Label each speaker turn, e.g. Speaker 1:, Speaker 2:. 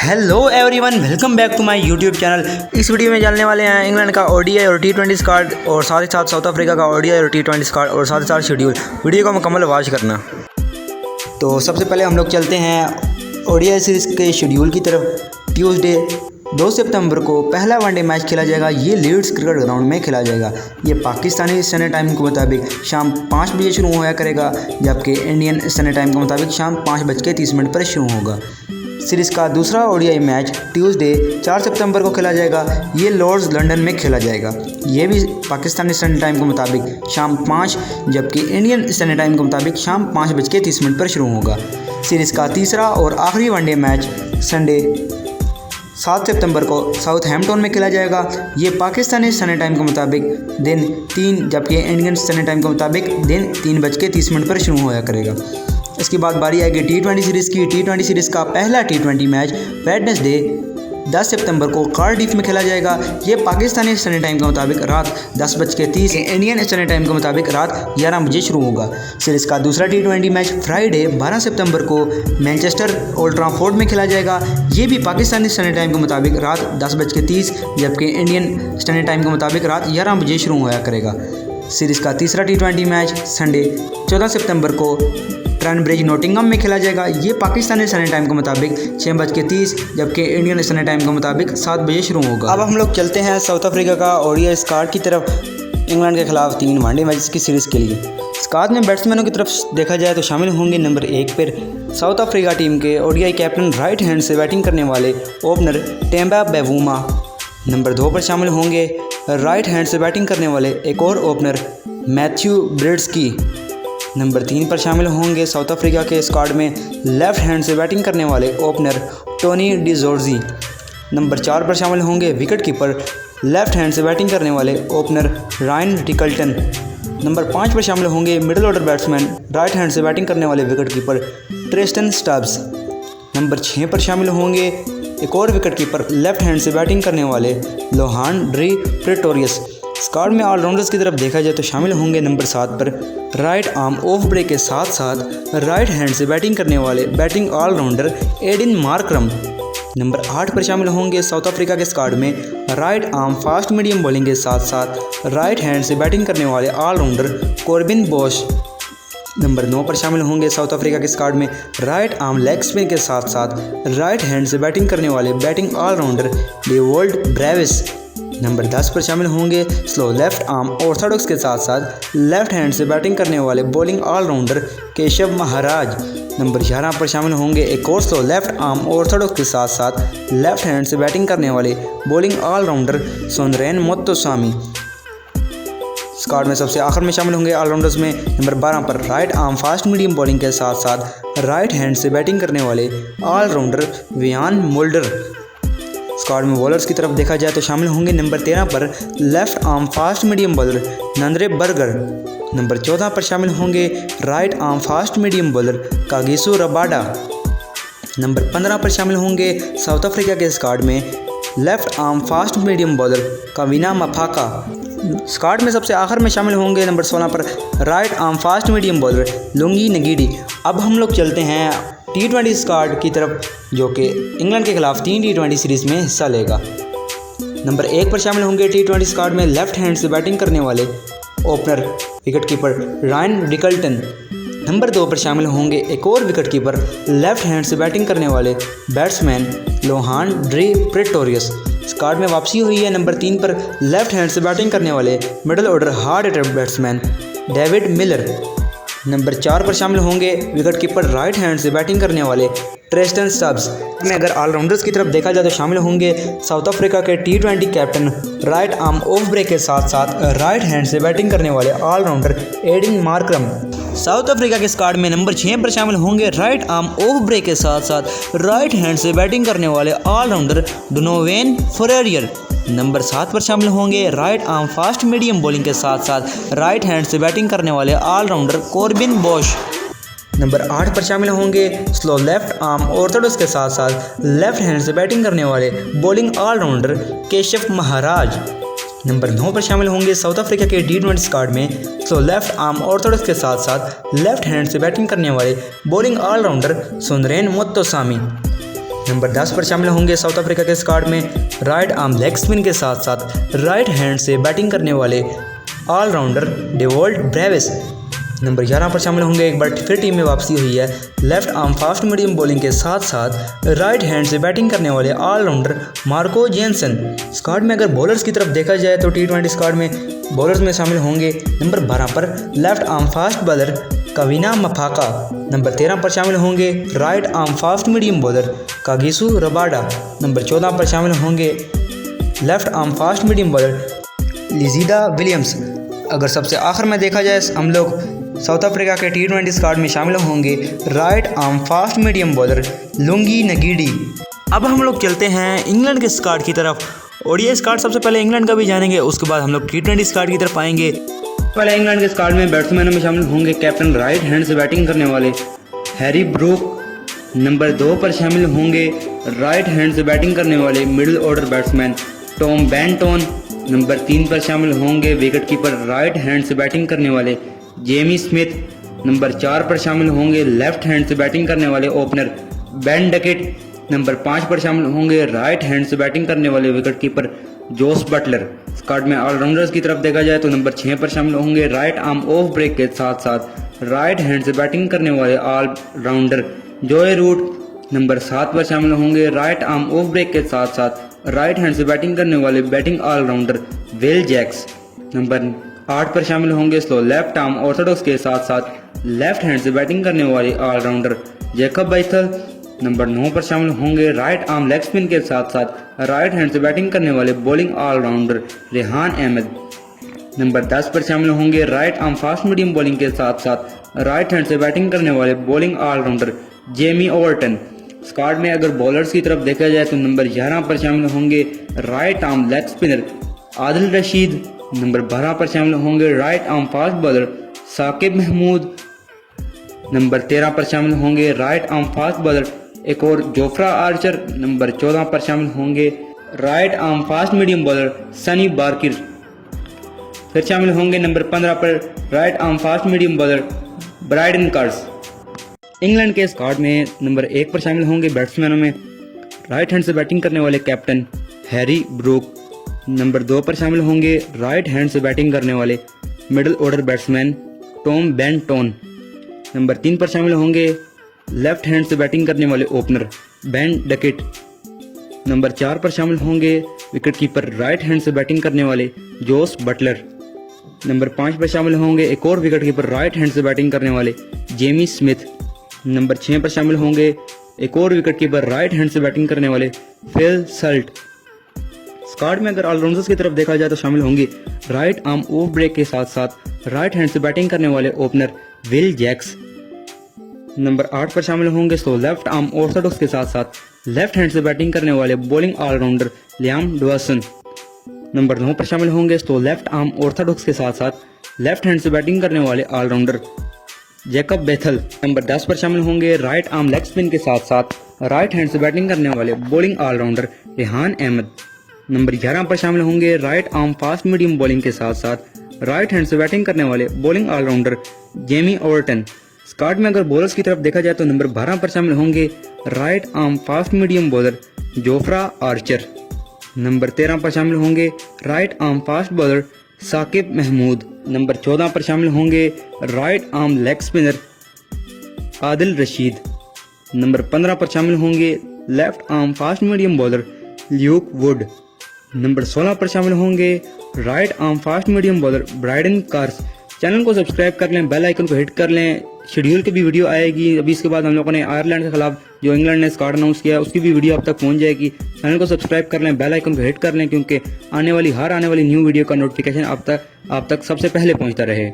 Speaker 1: Hello everyone, welcome back to my YouTube channel. इस video में जानने वाले हैं इंग्लैंड का ओडीआई और टी20 स्क्वाड और साथ ही साथ साउथ अफ्रीका का ओडीआई और टी20 स्क्वाड और साथ ही साथ शेड्यूल। वीडियो को मुकम्मल वॉच करना। तो सबसे पहले हम लोग चलते हैं ओडीआई सीरीज़ के शेड्यूल की तरफ। ट्यूसडे 2 सितंबर को पहला वनडे मैच खेला जाएगा। ये लीड्स क्रिकेट ग्राउंड में खेला जाएगा। ये पाकिस्तानी स्टैंडर्ड टाइम के मुताबिक शाम 5 बजे शुरू होया करेगा, जबकि इंडियन स्टैंडर्ड टाइम के मुताबिक शाम 5:30 पर शुरू होगा। सीरीज़ का दूसरा ओडीआई मैच ट्यूसडे 4 सितंबर को खेला जाएगा। ये लॉर्ड्स लंदन में खेला जाएगा। ये भी पाकिस्तानी स्टैंडर्ड टाइम के मुताबिक शाम 5, जबकि इंडियन स्टैंडर्ड टाइम के मुताबिक शाम 5:30 पर शुरू होगा। सीरीज़ का तीसरा और आखिरी वनडे मैच संडे 7 सितंबर को साउथहैम्पटन में खेला जाएगा। ये पाकिस्तानी स्टैंडर्ड टाइम के मुताबिक दिन 3, जबकि इंडियन स्टैंडर्ड टाइम के मुताबिक दिन 3:30 पर शुरू होया करेगा। इसके बाद बारी आएगी टी20 सीरीज़ की। टी20 सीरीज़ का पहला टी20 मैच वेडनेसडे 10 सितंबर को कार्डिफ में खेला जाएगा। ये पाकिस्तानी स्टैंडर्ड टाइम के मुताबिक रात 10:30, इंडियन स्टैंडर्ड टाइम के मुताबिक रात 11 बजे शुरू होगा। सीरीज़ का दूसरा टी20 मैच फ्राइडे 12 सितंबर को मैनचेस्टर ओल्ड ट्रैफोर्ड में खेला जाएगा। ये भी पाकिस्तानी स्टैंडर्ड टाइम के मुताबिक रात 10:30, जबकि इंडियन स्टैंडर्ड टाइम के मुताबिक रात 11 बजे शुरू होया करेगा। सीरीज़ का तीसरा टी20 मैच संडे 14 सितंबर को ट्रैनब्रिज नोटिंगम में खेला जाएगा। ये पाकिस्तानी स्टैंडर्ड टाइम के मुताबिक 6:30, जबकि इंडियन स्टैंडर्ड टाइम के मुताबिक 7 बजे शुरू होगा। अब हम लोग चलते हैं साउथ अफ्रीका का ओडीआई स्क्वाड की तरफ। इंग्लैंड के खिलाफ 3 वनडे मैचेस की सीरीज़ के लिए स्क्वाड में बैट्समैनों की तरफ देखा जाए तो शामिल होंगे नंबर 1 पर साउथ अफ्रीका टीम के ओडीआई कैप्टन राइट हैंड से बैटिंग करने वाले ओपनर टेम्बा बेवूमा। नंबर 2 पर शामिल होंगे राइट हैंड से बैटिंग करने वाले एक और ओपनर मैथ्यू ब्रिड्सकी। नंबर 3 पर शामिल होंगे साउथ अफ्रीका के स्क्वाड में लेफ्ट हैंड से बैटिंग करने वाले ओपनर टोनी डिजोर्जी। नंबर 4 पर शामिल होंगे विकेट कीपर लेफ्ट हैंड से बैटिंग करने वाले ओपनर रायन रिकल्टन। नंबर 5 पर शामिल होंगे middle order batsman right hand से बैटिंग करने वाले wicket keeper Tristan Stubbs. Number 6 पर शामिल होंगे एक और विकेट कीपर लेफ्ट हैंड से बैटिंग करने वाले लोहान ड्री प्रेटोरियस। स्क्वाड में ऑलराउंडर्स की तरफ देखा जाए तो शामिल होंगे नंबर 7 पर राइट आर्म ऑफ ब्रेक के साथ साथ राइट हैंड से बैटिंग करने वाले batting allrounder Aiden Markram. Number 8 पर शामिल होंगे साउथ अफ्रीका के स्क्वाड में right arm fast medium bowling के साथ साथ राइट हैंड से बैटिंग करने वाले ऑलराउंडर कॉर्बिन बॉश। नंबर 9 पर शामिल होंगे साउथ अफ्रीका के स्क्वाड में राइट आर्म लेग स्पिन के साथ साथ राइट हैंड से बैटिंग करने वाले बैटिंग ऑलराउंडर डेवोल्ड ब्रेविस। नंबर 10 पर शामिल होंगे स्लो लेफ्ट आर्म ऑर्थोडॉक्स के साथ साथ लेफ्ट हैंड से बैटिंग करने वाले bowling allrounder Keshav Maharaj. Number 11 पर शामिल होंगे एक और स्लो लेफ्ट आर्म ऑर्थोडॉक्स के साथ साथ लेफ्ट हैंड से बैटिंग करने वाले बॉलिंग ऑलराउंडर सोनरेन मोत्तोसामी। स्क्वाड में सबसे आखिर में शामिल होंगे ऑलराउंडर्स में नंबर 12 पर right arm fast medium bowling के साथ साथ राइट हैंड से बैटिंग करने वाले ऑलराउंडर वियान मोल्डर। स्क्वाड में बॉलर्स की तरफ देखा जाए तो शामिल होंगे नंबर 13 पर left arm fast medium bowler Nandre Burger. Number 14 पर शामिल होंगे right arm fast medium bowler Kagiso Rabada. Number 15 पर शामिल होंगे साउथ अफ्रीका के स्क्वाड में left arm fast medium bowler Kwena Maphaka. Squad में सबसे आखिर में शामिल होंगे नंबर 16 पर right arm fast medium bowler Lungi Ngidi. अब हम लोग चलते हैं टी20 स्क्वाड की तरफ, जो कि इंग्लैंड के खिलाफ 3 टी20 सीरीज़ में हिस्सा लेगा। नंबर 1 पर शामिल होंगे टी20 स्क्वाड में लेफ्ट हैंड से बैटिंग करने वाले opener wicket keeper Ryan Rickelton. Number 2 पर शामिल होंगे एक और विकेट कीपर लेफ्ट हैंड से बैटिंग करने वाले batsman Lhuan dre Pretorius. Squad में वापसी हुई है नंबर 3 पर लेफ्ट हैंड से बैटिंग करने वाले middle order hard hitter batsman David Miller. Number 4 पर शामिल होंगे विकेट कीपर राइट हैंड से बैटिंग करने वाले ट्रिस्टन स्टब्स। में अगर ऑलराउंडर्स की तरफ देखा जाए तो शामिल होंगे साउथ अफ्रीका के टी20 captain right arm off break के साथ साथ राइट हैंड से बैटिंग करने वाले allrounder Aiden Markram. South Africa के स्क्वाड में नंबर 6 पर शामिल होंगे राइट आर्म ऑफ ब्रेक के साथ साथ राइट हैंड से बैटिंग करने वाले ऑलराउंडर डोनोवेन फरेरियर। नंबर 7 पर शामिल होंगे right arm fast medium bowling के साथ साथ राइट हैंड से बैटिंग करने वाले ऑलराउंडर कॉर्बिन बॉश। नंबर 8 पर शामिल होंगे स्लो लेफ्ट आर्म ऑर्थोडॉक्स के साथ साथ लेफ्ट हैंड से बैटिंग करने वाले bowling allrounder Keshav Maharaj. Number 9 पर शामिल होंगे साउथ अफ्रीका के टी20 स्क्वाड में स्लो लेफ्ट आर्म ऑर्थोडॉक्स के साथ साथ लेफ्ट हैंड से बैटिंग करने वाले बॉलिंग ऑलराउंडर सोनरेन मोत्तोसामी। नंबर 10 पर शामिल होंगे साउथ अफ्रीका के स्क्वाड में राइट आर्म लेग स्पिन के साथ साथ राइट हैंड से बैटिंग करने वाले ऑलराउंडर डेवॉल्ट ब्रेविस। नंबर 11 पर शामिल होंगे, एक बार फिर टीम में वापसी हुई है, left arm fast medium bowling के साथ साथ राइट हैंड से बैटिंग करने वाले ऑलराउंडर मार्को जेनसन। स्क्वाड में अगर बॉलर्स की तरफ देखा जाए तो T20 स्क्वाड में बॉलर्स में शामिल होंगे नंबर 12 पर left arm fast bowler Kwena Maphaka. Number 13 पर शामिल होंगे right arm fast medium bowler Kagiso Rabada. Number 14 पर शामिल होंगे left arm fast medium bowler Lizaad Williams. अगर सबसे आखिर में देखा जाए हम लोग साउथ अफ्रीका के T20 स्क्वाड में शामिल होंगे right arm fast medium bowler Lungi Ngidi. अब हम लोग चलते हैं इंग्लैंड के स्क्वाड की तरफ। ओडीआई स्क्वाड सबसे पहले इंग्लैंड का भी जानेंगे, उसके बाद हम लोग T20 स्क्वाड की तरफ आएंगे। पहले इंग्लैंड के स्क्वाड में बैट्समैनों में शामिल होंगे कैप्टन राइट हैंड से बैटिंग करने वाले हैरी ब्रूक। नंबर 2 पर शामिल होंगे राइट हैंड से बैटिंग करने वाले middle order batsman Tom Benton. Number 3 पर शामिल होंगे विकेट कीपर राइट हैंड से बैटिंग करने वाले जेमी स्मिथ। नंबर 4 पर शामिल होंगे लेफ्ट हैंड से बैटिंग करने वाले ओपनर बेन डकेट। नंबर 5 पर शामिल होंगे राइट हैंड से बैटिंग करने वाले wicket keeper Jos Buttler. Squad में ऑलराउंडर्स की तरफ देखा जाए तो नंबर 6 पर शामिल होंगे राइट आर्म ऑफ ब्रेक के साथ साथ राइट हैंड से बैटिंग करने वाले ऑलराउंडर जॉय रूट। नंबर 7 पर शामिल होंगे राइट आर्म ऑफ ब्रेक के साथ साथ राइट हैंड से बैटिंग करने वाले batting allrounder Will Jacks. Number 8 पर शामिल होंगे स्लो लेफ्ट आर्म ऑर्थोडॉक्स के साथ साथ लेफ्ट हैंड से बैटिंग करने वाले ऑलराउंडर जैकब बैथल। नंबर 9 पर शामिल होंगे राइट आर्म लेग स्पिन के साथ साथ राइट हैंड से बैटिंग करने वाले bowling allrounder Rehan Ahmed. Number 10 पर शामिल होंगे right arm fast medium bowling के साथ साथ राइट हैंड से बैटिंग करने वाले bowling allrounder Jamie Overton. Squad में अगर बॉलर्स की तरफ देखा जाए तो नंबर 11 पर शामिल होंगे right arm leg spinner Adil Rashid. Number 12 पर शामिल होंगे right arm fast bowler Saqib Mahmood. Number 13 पर शामिल होंगे राइट आर्म फास्ट बॉलर एक और जोफ्रा आर्चर। नंबर 14 पर शामिल होंगे right arm fast medium bowler Sonny Baker. फिर शामिल होंगे नंबर 15 पर right arm fast medium bowler Brydon Carse. England के स्क्वाड में नंबर 1 पर शामिल होंगे बैट्समैनों में राइट हैंड से बैटिंग करने वाले कैप्टन हैरी ब्रूक। नंबर 2 पर शामिल होंगे राइट हैंड से बैटिंग करने वाले middle order batsman Tom Benton. Number 3 पर शामिल होंगे लेफ्ट हैंड से बैटिंग करने वाले ओपनर बेन डकेट। नंबर 4 पर शामिल होंगे विकेट कीपर राइट हैंड से बैटिंग करने वाले जोस बटलर। नंबर 5 पर शामिल होंगे एक और विकेट कीपर राइट हैंड से बैटिंग करने वाले जेमी स्मिथ। नंबर 6 पर शामिल होंगे एक और विकेट कीपर राइट हैंड से बैटिंग करने वाले फिल सल्ट। स्क्वाड में अगर ऑलराउंडर्स की तरफ देखा जाए तो शामिल होंगे राइट आर्म ऑफ ब्रेक के साथ साथ राइट हैंड से बैटिंग करने वाले ओपनर विल जैक्स। नंबर 8 पर शामिल होंगे स्लो लेफ्ट आर्म ऑर्थोडॉक्स के साथ साथ लेफ्ट हैंड से बैटिंग करने वाले bowling allrounder Liam Dawson. Number 9 पर शामिल होंगे स्लो लेफ्ट आर्म ऑर्थोडॉक्स के साथ साथ लेफ्ट हैंड से बैटिंग करने वाले ऑलराउंडर जैकब बेथल। नंबर 10 पर शामिल होंगे राइट आर्म लेग स्पिन के साथ साथ राइट हैंड से बैटिंग करने वाले bowling allrounder Rehan Ahmed. Number 11 पर शामिल होंगे right arm fast medium bowling के साथ साथ राइट हैंड से बैटिंग करने वाले bowling allrounder Jamie Overton. Squad में अगर बॉलर्स की तरफ देखा जाए तो नंबर 12 पर शामिल होंगे right arm fast medium bowler Jofra Archer. Number 13 पर शामिल होंगे right arm fast bowler Saqib Mahmood. Number 14 पर शामिल होंगे right arm leg spinner Adil Rashid. Number 15 पर शामिल होंगे left arm fast medium bowler Luke Wood. Number 16 पर शामिल होंगे right arm fast medium bowler Brydon Carse. Channel को सब्सक्राइब कर लें, बेल आइकन को हिट कर लें, शेड्यूल की भी वीडियो आएगी। अभी इसके बाद हम लोगों ने आयरलैंड के खिलाफ जो इंग्लैंड ने स्क्वाड अनाउंस किया उसकी भी वीडियो आप तक पहुंच जाएगी। चैनल को सब्सक्राइब कर लें, बेल आइकन को हिट कर लें, क्योंकि आने वाली न्यू वीडियो का नोटिफिकेशन आप तक सबसे पहले पहुंचता रहे।